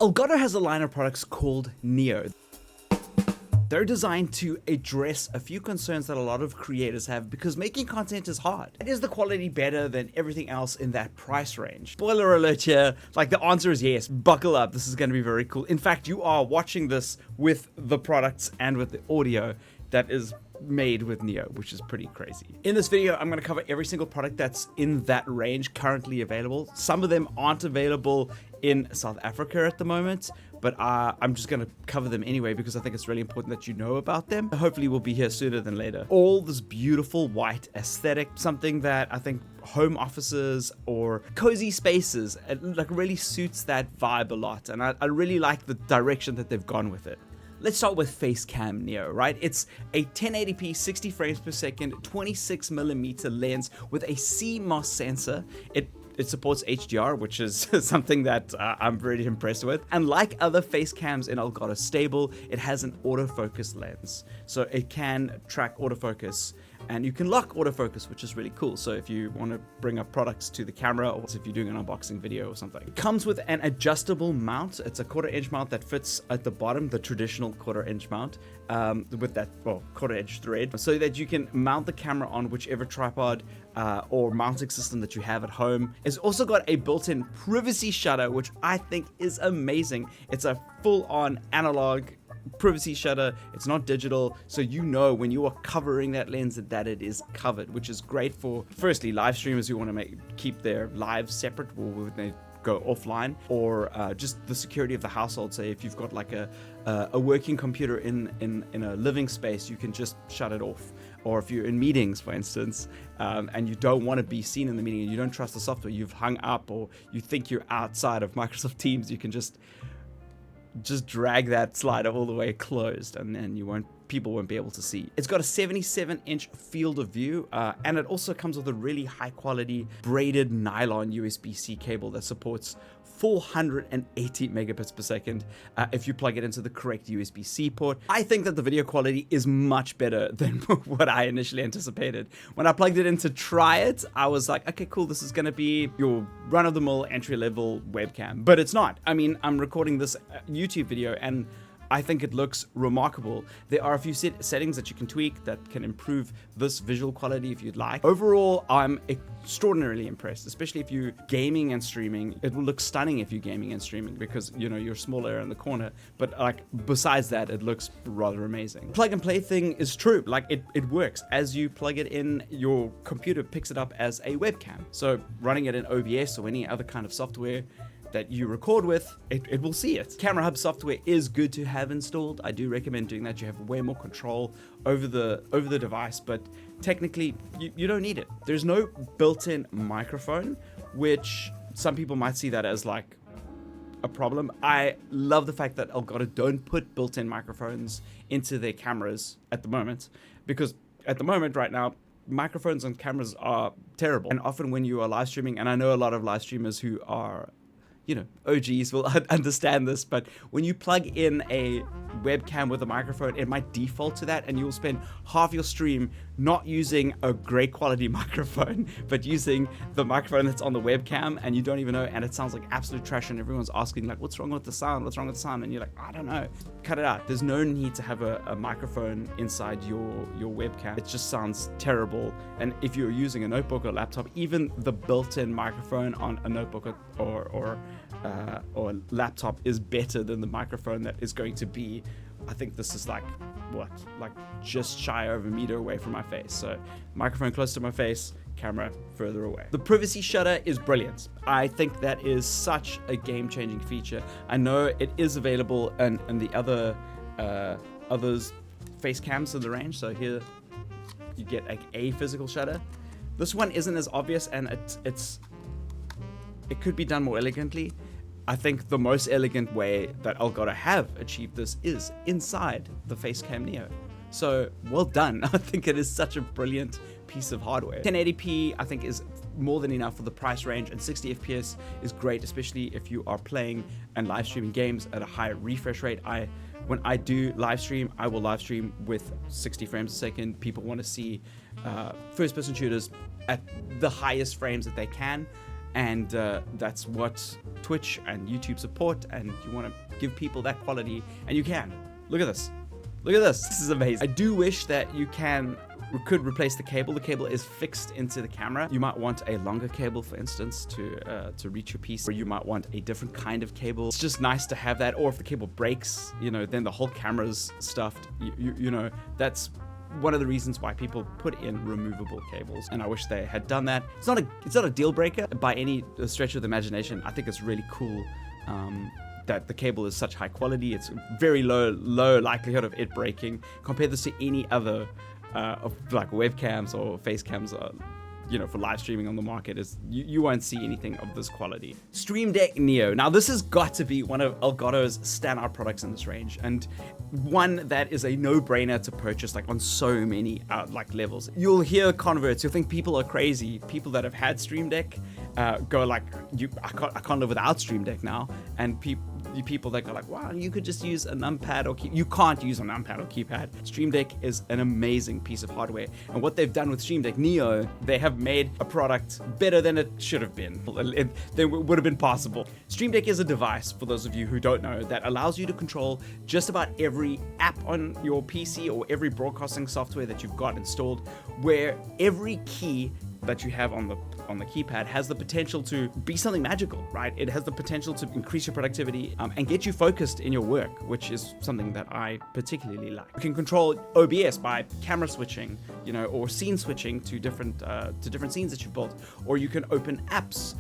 Elgato has a line of products called Neo. They're designed to address a few concerns that a lot of creators have because making content is hard. Is the quality better than everything else in that price range? Spoiler alert here, like the answer is yes. Buckle up, this is going to be very cool. In fact, you are watching this with the products and with the audio that is made with Neo, which is pretty crazy. In this video, I'm going to cover every single product that's in that range currently available. Some of them aren't available in South Africa at the moment, but I'm just going to cover them anyway because I think it's really important that you know about them. Hopefully we'll be here sooner than later. All this beautiful white aesthetic, something that I think home offices or cozy spaces, it like really suits that vibe a lot, and I really like the direction that they've gone with it. Let's start with Facecam Neo, right? It's a 1080p 60 frames per second 26mm lens with a CMOS sensor. It supports HDR, which is something that I'm very impressed with. And like other face cams in Elgato stable, it has an autofocus lens. So it can track autofocus, and you can lock autofocus, which is really cool. So if you want to bring up products to the camera, or if you're doing an unboxing video or something. It comes with an adjustable mount. It's a 1/4" mount that fits at the bottom, the traditional 1/4" mount, with that 1/4" thread, so that you can mount the camera on whichever tripod or mounting system that you have at home. It's also got a built-in privacy shutter, which I think is amazing. It's a full-on analog privacy shutter. It's not digital, so you know when you are covering that lens that it is covered, which is great for, firstly, live streamers who want to keep their lives separate or when they go offline, or just the security of the household. Say if you've got like a working computer in a living space, you can just shut it off. Or if you're in meetings, for instance, and you don't want to be seen in the meeting and you don't trust the software, you've hung up, or you think you're outside of Microsoft Teams, you can just drag that slider all the way closed, and then people won't be able to see. It's got a 77-inch field of view, and it also comes with a really high quality braided nylon USB-C cable that supports 480 megabits per second if you plug it into the correct USB-C port. I think that the video quality is much better than what I initially anticipated. When I plugged it in to try it, I was like, okay, cool, this is gonna be your run-of-the-mill entry-level webcam, but it's not. I mean, I'm recording this YouTube video and I think it looks remarkable. There are a few settings that you can tweak that can improve this visual quality if you'd like. Overall, I'm extraordinarily impressed, especially if you're gaming and streaming. It will look stunning if you're gaming and streaming because, you know, you're smaller in the corner, but like besides that, it looks rather amazing. Plug and play thing is true. Like it works. As you plug it in, your computer picks it up as a webcam. So running it in OBS or any other kind of software that you record with, it will see it. Camera Hub software is good to have installed. I do recommend doing that. You have way more control over the device, but technically you don't need it. There's no built-in microphone, which some people might see that as like a problem. I love the fact that Elgato don't put built-in microphones into their cameras at the moment, because at the moment right now, microphones on cameras are terrible. And often when you are live streaming, and I know a lot of live streamers who are, you know, OGs will understand this, but when you plug in a webcam with a microphone, it might default to that, and you'll spend half your stream not using a great quality microphone, but using the microphone that's on the webcam, and you don't even know, and it sounds like absolute trash, and everyone's asking like, what's wrong with the sound? What's wrong with the sound? And you're like, I don't know. Cut it out. There's no need to have a microphone inside your webcam. It just sounds terrible. And if you're using a notebook or laptop, even the built-in microphone on a notebook or laptop is better than the microphone that is going to be, I think this is like just shy of a meter away from my face. So microphone close to my face, camera further away. The privacy shutter is brilliant. I think that is such game-changing feature. I know it is available in the others face cams in the range. So here you get like a physical shutter. This one isn't as obvious, and it could be done more elegantly. I think the most elegant way that Elgato have achieved this is inside the Facecam Neo. So well done. I think it is such a brilliant piece of hardware. 1080p I think is more than enough for the price range, and 60 FPS is great, especially if you are playing and live streaming games at a higher refresh rate. When I do live stream, I will live stream with 60 frames a second. People want to see first-person shooters at the highest frames that they can. and that's what Twitch and YouTube support, and you want to give people that quality, and you can. Look at this. Look at this. This is amazing. I do wish that you could replace the cable. The cable is fixed into the camera. You might want a longer cable, for instance, to reach your piece, or you might want a different kind of cable. It's just nice to have that. Or if the cable breaks, you know, then the whole camera's stuffed. You know, that's one of the reasons why people put in removable cables, and I wish they had done that. It's not a deal breaker by any stretch of the imagination. I think it's really cool that the cable is such high quality. It's very low likelihood of it breaking. Compare this to any other of like webcams or face cams, you know, for live streaming on the market. Is you won't see anything of this quality. Stream Deck Neo. Now this has got to be one of Elgato's standout products in this range, and one that is a no-brainer to purchase, like on so many like levels. You'll hear converts, you'll think people are crazy. People that have had Stream Deck go like, I can't live without Stream Deck now, and people that go like, wow, you could just use a numpad or you can't use a numpad or keypad. Stream Deck is an amazing piece of hardware, and what they've done with Stream Deck Neo, they have made a product better than it should have been. It would have been possible. Stream Deck is a device, for those of you who don't know, that allows you to control just about every app on your PC or every broadcasting software that you've got installed, where every key that you have on the keypad has the potential to be something magical, right? It has the potential to increase your productivity and get you focused in your work, which is something that I particularly like. You can control OBS by camera switching, you know, or scene switching to different scenes that you've built, or you can open apps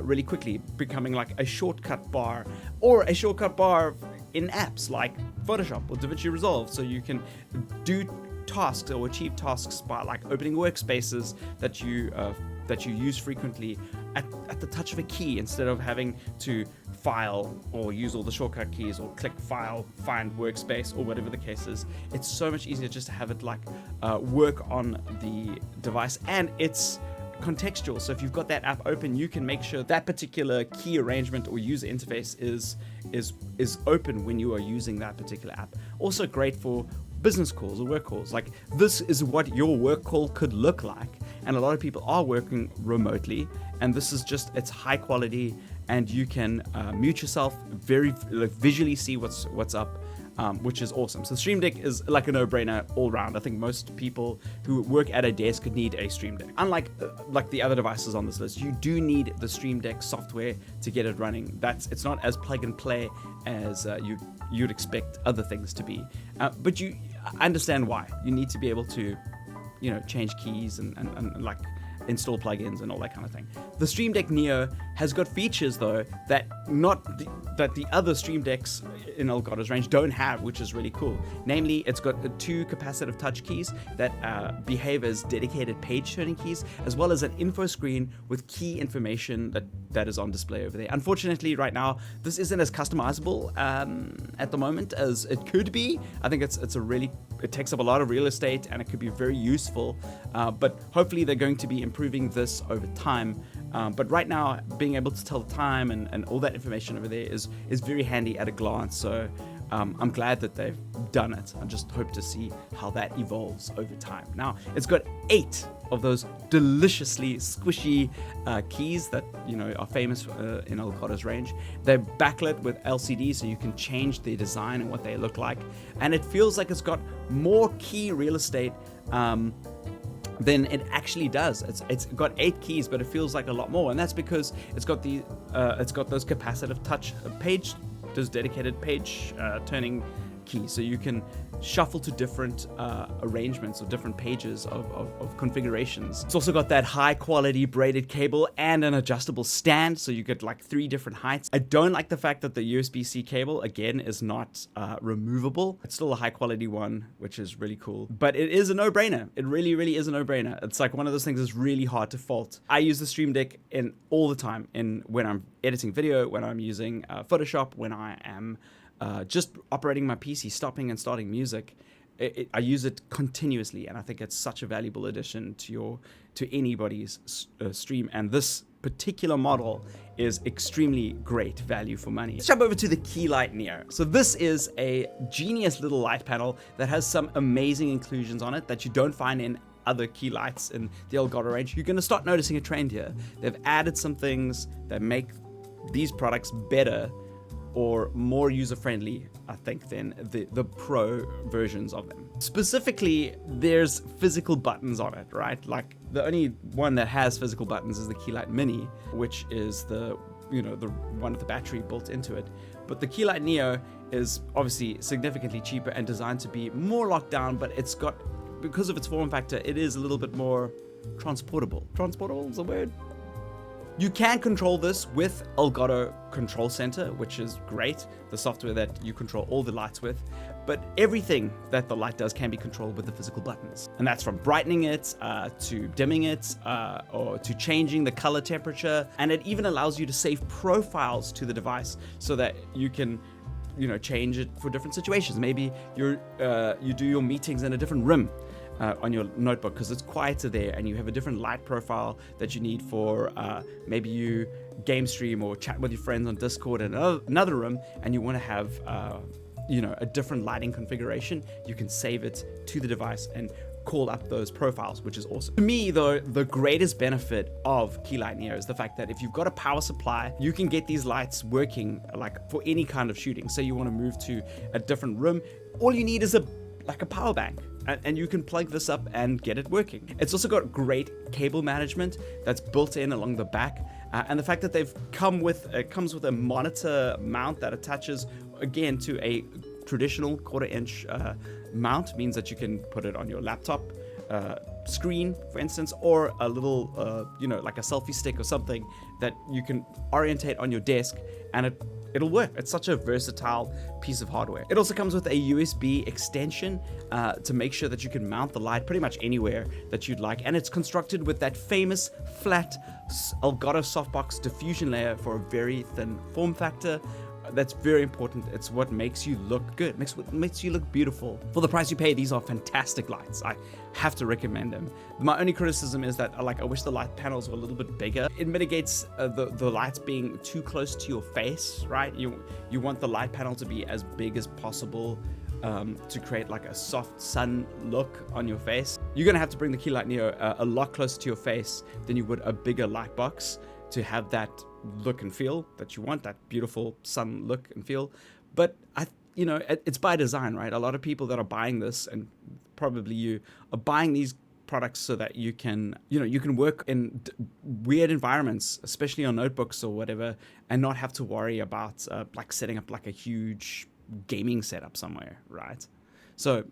really quickly, becoming like a shortcut bar, or a shortcut bar in apps like Photoshop or DaVinci Resolve, so you can do tasks or achieve tasks by like opening workspaces that you use frequently at the touch of a key, instead of having to file or use all the shortcut keys or click file, find workspace, or whatever the case is. It's so much easier just to have it like work on the device, and it's contextual. So if you've got that app open, you can make sure that particular key arrangement or user interface is open when you are using that particular app. Also great for business calls or work calls. Like, this is what your work call could look like, and a lot of people are working remotely, and this is just, it's high quality, and you can mute yourself, very like visually see what's up, which is awesome. So Stream Deck is like a no-brainer all around. I think most people who work at a desk could need a Stream Deck. Unlike like the other devices on this list, you do need the Stream Deck software to get it running. It's not as plug and play as you'd expect other things to be, but I understand why. You need to be able to, you know, change keys and like install plugins and all that kind of thing. The Stream Deck Neo has got features though that the other Stream Decks in Elgato's range don't have, which is really cool. Namely, it's got the 2 capacitive touch keys that behave as dedicated page turning keys, as well as an info screen with key information that is on display over there. Unfortunately, right now, this isn't as customizable at the moment as it could be. I think it takes up a lot of real estate, and it could be very useful, but hopefully they're going to be improving this over time. But right now, being able to tell the time and all that information over there is very handy at a glance. So I'm glad that they've done it. I just hope to see how that evolves over time. Now, it's got 8 of those deliciously squishy keys that, you know, are famous in Elgato's range. They're backlit with LCD, so you can change their design and what they look like. And it feels like it's got more key real estate than it actually does. It's got 8 keys, but it feels like a lot more, and that's because it's got those capacitive touch those dedicated page turning keys, so you can shuffle to different arrangements or different pages of configurations. It's also got that high quality braided cable and an adjustable stand, so you get like 3 different heights. I don't like the fact that the USB-C cable, again, is not removable. It's still a high quality one, which is really cool, but it is a no-brainer. It really, really is a no-brainer. It's like one of those things that's really hard to fault. I use the Stream Deck all the time, when I'm editing video, when I'm using Photoshop, when I am just operating my PC, stopping and starting music. I use it continuously, and I think it's such a valuable addition to anybody's stream. And this particular model is extremely great value for money. Let's jump over to the Key Light Neo. So this is a genius little light panel that has some amazing inclusions on it that you don't find in other key lights in the Elgato range, you're going to start noticing a trend here. They've added some things that make these products better or more user-friendly, I think, than the pro versions of them. Specifically, there's physical buttons on it, right? Like, the only one that has physical buttons is the Key Light Mini, which is the one with the battery built into it. But the Key Light Neo is obviously significantly cheaper and designed to be more locked down, but it's got, because of its form factor, it is a little bit more transportable. Transportable is a word? You can control this with Elgato Control Center, which is great, the software that you control all the lights with, but everything that the light does can be controlled with the physical buttons. And that's from brightening it, to dimming it, or to changing the color temperature. And it even allows you to save profiles to the device so that you can change it for different situations. Maybe you do your meetings in a different room on your notebook because it's quieter there, and you have a different light profile that you need for maybe you game stream or chat with your friends on Discord in another room, and you want to have a different lighting configuration. You can save it to the device and call up those profiles, which is awesome. To me, though, the greatest benefit of Key Light Neo is the fact that if you've got a power supply, you can get these lights working like for any kind of shooting. Say you want to move to a different room, all you need is a power bank, and you can plug this up and get it working. It's also got great cable management that's built in along the back, and the fact that they've comes with a monitor mount that attaches again to a traditional 1/4 inch mount, means that you can put it on your laptop screen, for instance, or a little like a selfie stick or something that you can orientate on your desk, and it'll work. It's such a versatile piece of hardware. It also comes with a USB extension to make sure that you can mount the light pretty much anywhere that you'd like, and it's constructed with that famous flat Elgato softbox diffusion layer for a very thin form factor. That's very important. It's what makes you look good, makes you look beautiful. For the price you pay, these are fantastic lights. I have to recommend them. My only criticism is that I wish the light panels were a little bit bigger. It mitigates the lights being too close to your face, right? You want the light panel to be as big as possible to create like a soft sun look on your face. You're gonna have to bring the Key Light Neo a lot closer to your face than you would a bigger light box to have that look and feel that you want, that beautiful sun look and feel. But it's by design, right? A lot of people that are buying this, and probably you, are buying these products so that you can work in weird environments, especially on notebooks or whatever, and not have to worry about setting up like a huge gaming setup somewhere, right? So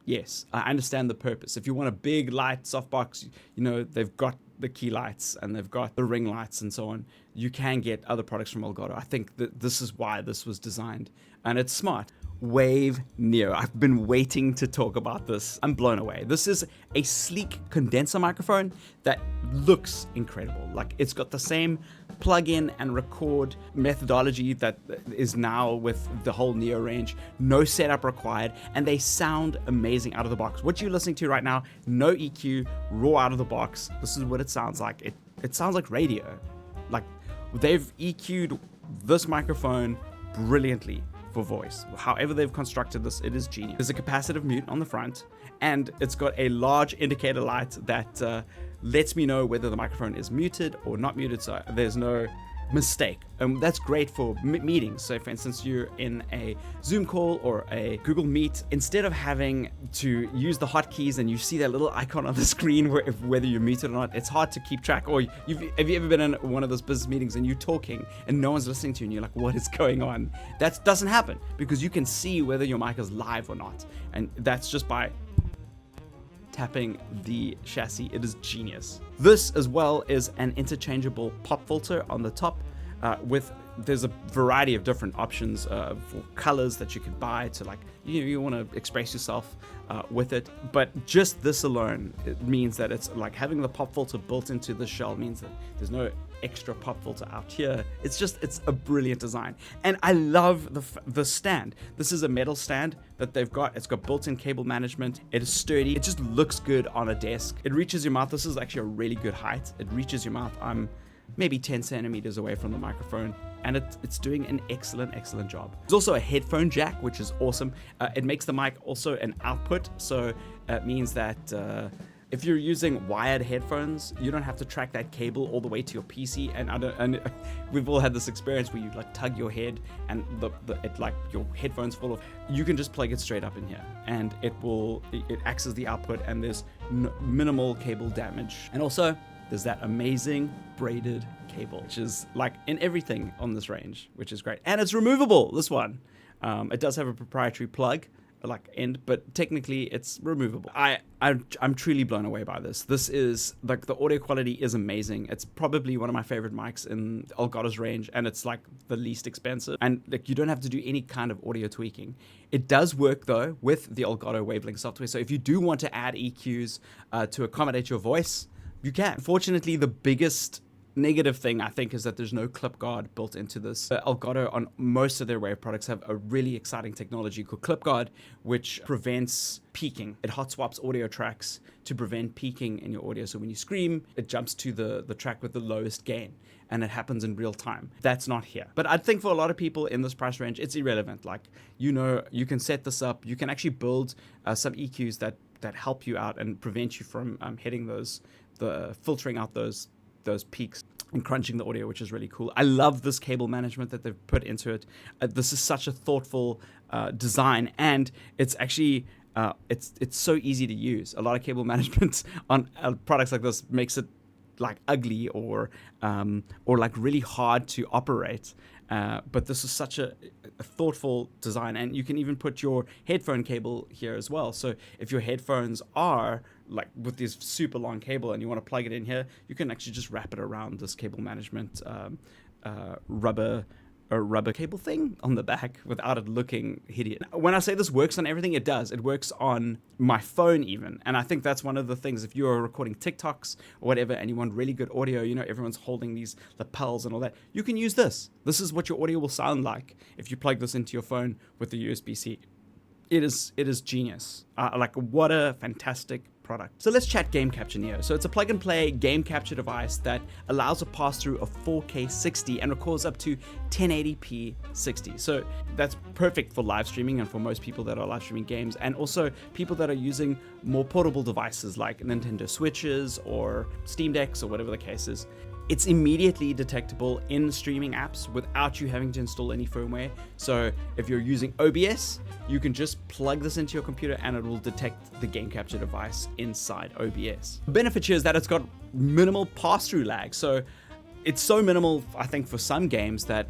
yes, I understand the purpose. If you want a big light softbox, they've got the key lights and they've got the ring lights and so on. You can get other products from Elgato. I think that this is why this was designed, and it's smart. Wave Neo. I've been waiting to talk about this. I'm blown away. This is a sleek condenser microphone that looks incredible. Like, it's got the same plug-in and record methodology that is now with the whole Neo range. No setup required, and they sound amazing out of the box. What you're listening to right now, no EQ, raw out of the box. This is what it sounds like. It sounds like radio. Like, they've EQ'd this microphone brilliantly for voice. However they've constructed this, it is genius. There's a capacitive mute on the front, and it's got a large indicator light that lets me know whether the microphone is muted or not muted, so there's no mistake. That's great for meetings. So for instance, you're in a Zoom call or a Google Meet, instead of having to use the hotkeys and you see that little icon on the screen whether you're muted or not, it's hard to keep track. Or have you ever been in one of those business meetings and you're talking and no one's listening to you and you're like, what is going on? That doesn't happen because you can see whether your mic is live or not, and that's just by tapping the chassis. It is genius. This as well is an interchangeable pop filter on the top there's a variety of different options for colors that you could buy to, like, you want to express yourself with it. But just this alone, it means that it's like having the pop filter built into the shell means that there's no extra pop filter out here. It's a brilliant design, and I love the stand. This is a metal stand that they've got. It's got built-in cable management. It is sturdy. It just looks good on a desk. It reaches your mouth. This is actually a really good height. It reaches your mouth. I'm maybe 10 centimeters away from the microphone, and it's doing an excellent job. There's also a headphone jack, which is awesome. It makes the mic also an output, so it means that If you're using wired headphones, you don't have to track that cable all the way to your PC. And we've all had this experience where you like tug your head and your headphones fall off. You can just plug it straight up in here, and it acts as the output, and there's minimal cable damage. And also, there's that amazing braided cable, which is like in everything on this range, which is great. And it's removable, this one. It does have a proprietary plug, like end, but technically it's removable. I'm truly blown away by this. This is like, the audio quality is amazing. It's probably one of my favorite mics in Elgato's range, and it's like the least expensive, and like you don't have to do any kind of audio tweaking. It does work though with the Elgato Wavelength software, so if you do want to add EQs to accommodate your voice, you can. Unfortunately, the biggest negative thing I think is that there's no clip guard built into this. Elgato on most of their Wave products have a really exciting technology called clip guard, which prevents peaking. It hot swaps audio tracks to prevent peaking in your audio. So when you scream, it jumps to the track with the lowest gain, and it happens in real time. That's not here. But I think for a lot of people in this price range, it's irrelevant. Like, you can set this up. You can actually build some EQs that help you out and prevent you from hitting filtering out those peaks and crunching the audio, which is really cool. I love this cable management that they've put into it. This is such a thoughtful design, and it's actually it's so easy to use. A lot of cable management on products like this makes it like ugly or like really hard to operate. But this is such a thoughtful design, and you can even put your headphone cable here as well. So if your headphones are like with this super long cable and you want to plug it in here, you can actually just wrap it around this cable management rubber cable thing on the back without it looking hideous. When I say this works on everything, it does. It works on my phone even. And I think that's one of the things, if you're recording TikToks or whatever and you want really good audio, everyone's holding these lapels and all that, you can use this. This is what your audio will sound like if you plug this into your phone with the USB-C. It is genius. Like, what a fantastic product. So let's chat Game Capture Neo. So it's a plug and play game capture device that allows a pass through of 4K 60 and records up to 1080p 60. So that's perfect for live streaming and for most people that are live streaming games, and also people that are using more portable devices like Nintendo Switches or Steam Decks or whatever the case is. It's immediately detectable in streaming apps without you having to install any firmware. So if you're using OBS, you can just plug this into your computer and it will detect the game capture device inside OBS. The benefit here is that it's got minimal pass-through lag. So it's so minimal, I think, for some games that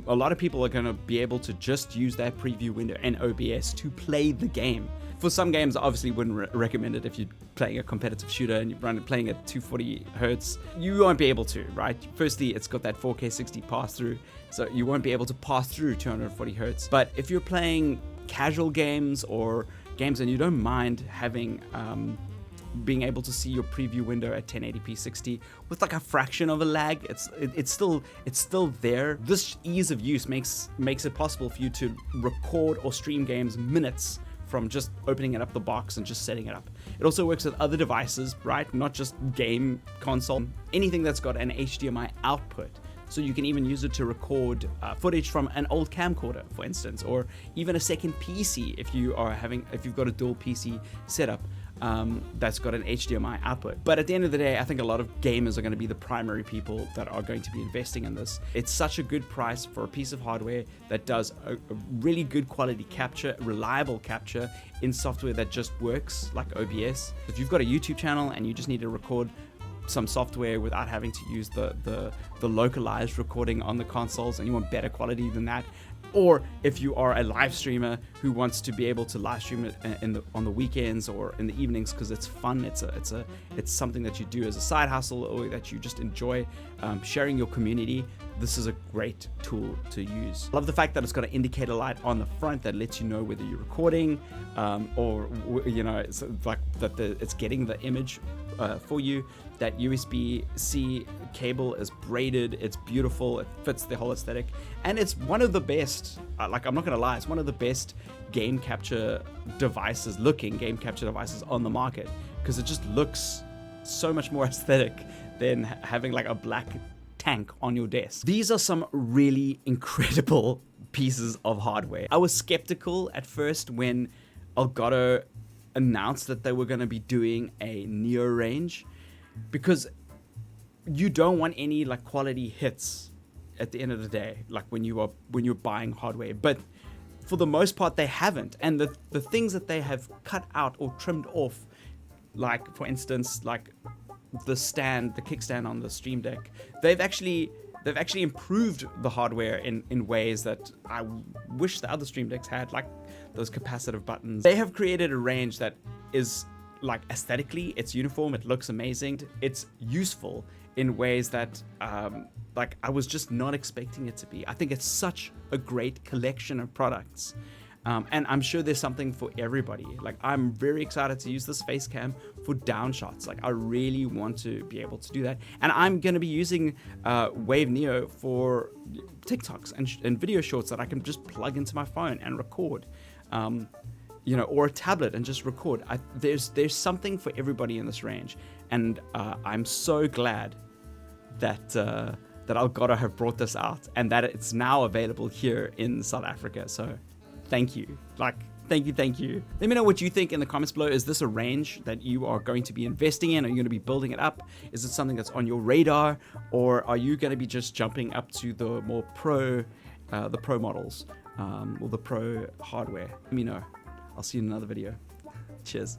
a lot of people are going to be able to just use that preview window in OBS to play the game. For some games, I obviously wouldn't recommend it. If you're playing a competitive shooter and you're playing at 240 hertz, you won't be able to, right? Firstly, it's got that 4K 60 pass-through, so you won't be able to pass through 240 hertz. But if you're playing casual games or games and you don't mind having being able to see your preview window at 1080p 60 with like a fraction of a lag, it's still there. This ease of use makes it possible for you to record or stream games minutes from just opening it up the box and just setting it up. It also works with other devices, right? Not just game console, anything that's got an HDMI output. So you can even use it to record footage from an old camcorder, for instance, or even a second PC if you've got a dual PC setup that's got an HDMI output. But at the end of the day, I think a lot of gamers are going to be the primary people that are going to be investing in this. It's such a good price for a piece of hardware that does a really good quality capture, reliable capture in software that just works, like OBS. If you've got a YouTube channel and you just need to record some software without having to use the localized recording on the consoles, and you want better quality than that, or if you are a live streamer who wants to be able to live stream it on the weekends or in the evenings because it's fun, it's something that you do as a side hustle or that you just enjoy sharing your community, this is a great tool to use. I love the fact that it's got an indicator light on the front that lets you know whether you're recording or it's like that it's getting the image for you. That USB-C cable is braided, it's beautiful, it fits the whole aesthetic, and it's one of the best, I'm not gonna lie, it's one of the best game capture devices on the market, because it just looks so much more aesthetic than having like a black tank on your desk. These are some really incredible pieces of hardware. I was skeptical at first when Elgato announced that they were going to be doing a Neo range, because you don't want any like quality hits at the end of the day, like when you're buying hardware. But for the most part, they haven't. And the things that they have cut out or trimmed off, like for instance, like the kickstand on the Stream Deck, they've actually improved the hardware in ways that I wish the other Stream Decks had, like those capacitive buttons. They have created a range that is like aesthetically, it's uniform, it looks amazing, it's useful in ways that like I was just not expecting it to be. I think it's such a great collection of products. And I'm sure there's something for everybody. Like, I'm very excited to use this face cam for down shots. Like, I really want to be able to do that. And I'm going to be using Wave Neo for TikToks and video shorts that I can just plug into my phone and record. You know, or a tablet and just record. There's something for everybody in this range. And I'm so glad that Elgato have brought this out and that it's now available here in South Africa. So thank you. Like, thank you. Let me know what you think in the comments below. Is this a range that you are going to be investing in? Are you going to be building it up? Is it something that's on your radar? Or are you going to be just jumping up to the more pro models or the pro hardware? Let me know. I'll see you in another video. Cheers.